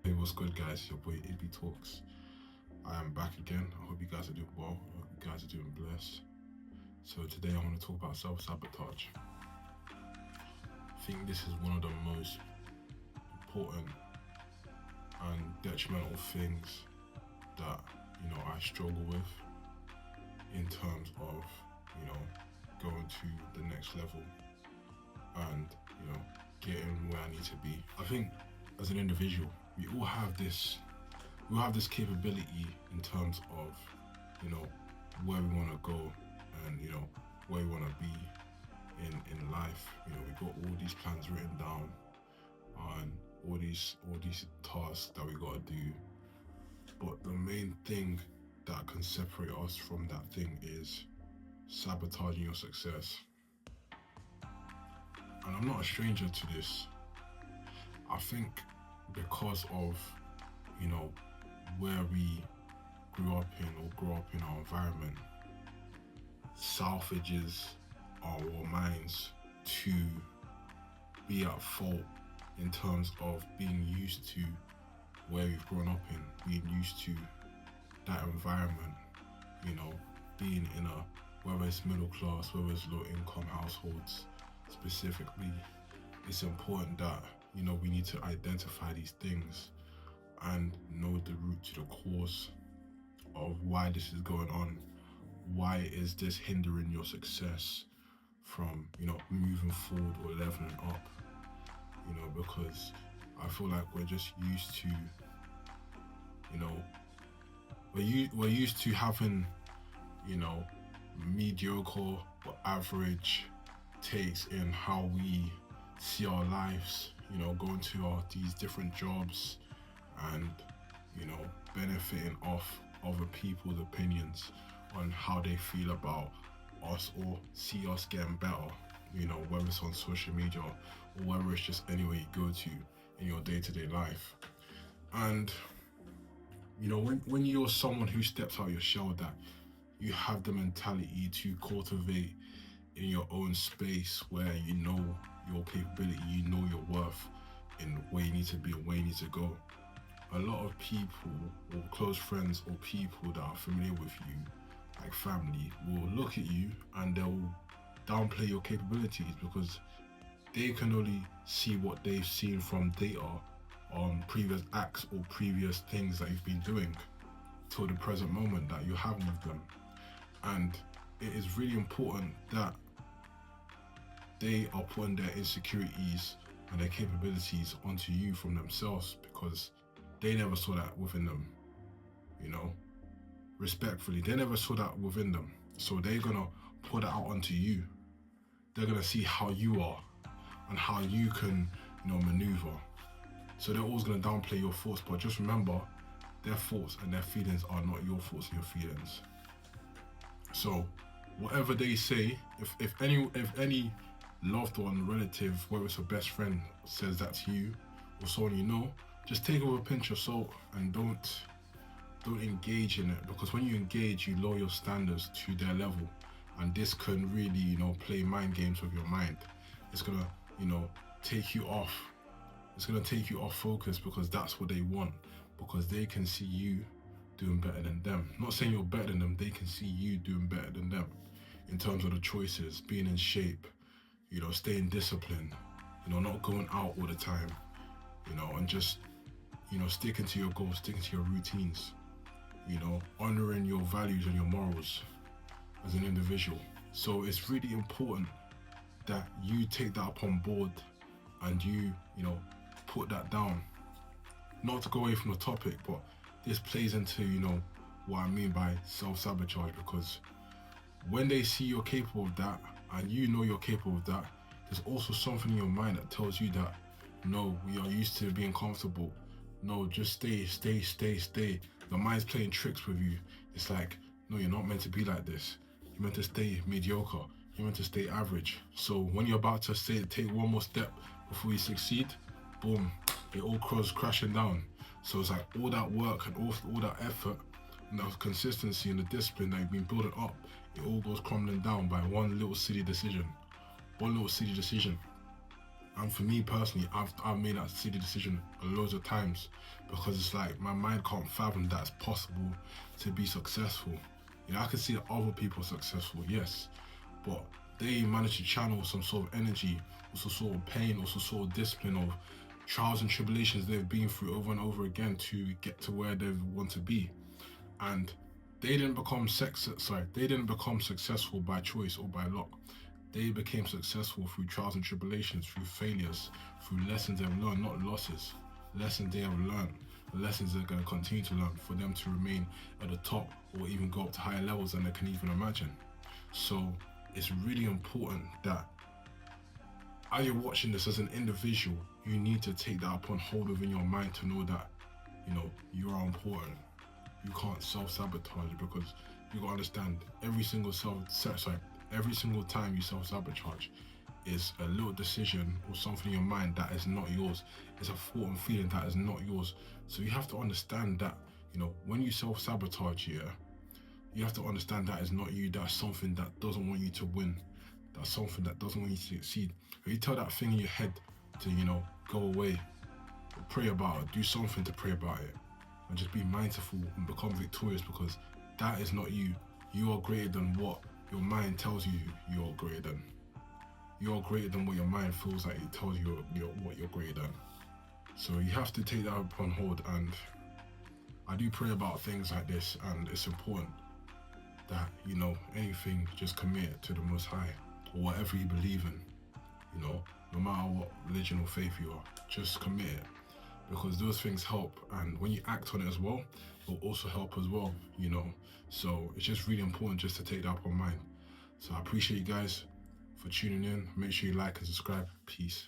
Hey, what's good, guys? Your boy AB Talks. I am back again. I hope you guys are doing well. I hope you guys are doing blessed. So today I want to talk about self-sabotage. I think this is one of the most important and detrimental things that I struggle with in terms of going to the next level and getting where I need to be. I think as an individual, we all have this capability in terms of where we want to go and where we want to be in life. We got all these plans written down and all these tasks that we got to do, but the main thing that can separate us from that thing is sabotaging your success. And I'm not a stranger to this. I think because of where we grew up in or grow up in our environment, salvages our minds to be at fault in terms of being used to where we've grown up in, being used to that environment, being in whether it's middle class, whether it's low income households specifically. It's important that we need to identify these things and know the root to the cause of why this is going on. Why is this hindering your success from moving forward or leveling up? Because I feel like we're just used to we're used to having mediocre or average takes in how we see our lives, going to these different jobs and benefiting off other people's opinions on how they feel about us or see us getting better, whether it's on social media or whether it's just anywhere you go to in your day-to-day life. And when you're someone who steps out your shell, that you have the mentality to cultivate in your own space where you know your capability, you know your worth and where you need to be and where you need to go. A lot of people or close friends or people that are familiar with you, like family, will look at you and they'll downplay your capabilities because they can only see what they've seen from data on previous acts or previous things that you've been doing till the present moment that you're having with them. And it is really important that they are putting their insecurities and their capabilities onto you from themselves, because they never saw that within them, respectfully, they never saw that within them. So they're gonna put it out onto you. They're gonna see how you are and how you can, maneuver. So they're always gonna downplay your thoughts, but just remember, their thoughts and their feelings are not your thoughts and your feelings. So whatever they say, if any loved one, relative, whether it's a best friend, says that to you or someone just take it with a pinch of salt and don't engage in it, because when you engage, you lower your standards to their level, and this can really play mind games with your mind. It's gonna take you off. It's gonna take you off focus, because that's what they want, because they can see you doing better than them. Not saying you're better than them, they can see you doing better than them in terms of the choices, being in shape, staying disciplined, not going out all the time, and just sticking to your goals, sticking to your routines, honoring your values and your morals as an individual. So it's really important that you take that up on board and you put that down. Not to go away from the topic, but this plays into what I mean by self-sabotage, because when they see you're capable of that and you're capable of that, there's also something in your mind that tells you that no, we are used to being comfortable. No, just stay. The mind's playing tricks with you. It's like, no, you're not meant to be like this. You're meant to stay mediocre. You're meant to stay average. So when you're about to take one more step before you succeed, boom, it all goes crashing down. So it's like all that work and all that effort and that consistency and the discipline that you've been building up, it all goes crumbling down by one little silly decision. And for me personally, I've made that silly decision loads of times, because it's like my mind can't fathom that it's possible to be successful. You know, I can see that other people are successful, yes, but they manage to channel some sort of energy, or some sort of pain, or some sort of discipline, of trials and tribulations they've been through over and over again to get to where they want to be. And they didn't become successful by choice or by luck. They became successful through trials and tribulations, through failures, through lessons they've learned, not losses. Lessons they have learned, lessons they're going to continue to learn for them to remain at the top, or even go up to higher levels than they can even imagine. So it's really important that as you're watching this as an individual, you need to take that upon hold within your mind to know that, you are important. You can't self-sabotage, because you gotta understand every single every single time you self-sabotage is a little decision or something in your mind that is not yours. It's a thought and feeling that is not yours. So you have to understand that, when you self-sabotage, you have to understand that is not you. That's something that doesn't want you to win. That's something that doesn't want you to succeed. If you tell that thing in your head to, go away, pray about it, do something to pray about it, and just be mindful and become victorious, because that is not you. You are greater than what your mind tells you you're greater than. You are greater than what your mind feels like it tells you what you're greater than. So you have to take that upon hold, and I do pray about things like this, and it's important that, anything, just commit it to the Most High, or whatever you believe in, no matter what religion or faith you are, just commit it, because those things help, and when you act on it as well, it will also help as well, so it's just really important just to take that up on mind. So I appreciate you guys for tuning in. Make sure you like and subscribe. Peace.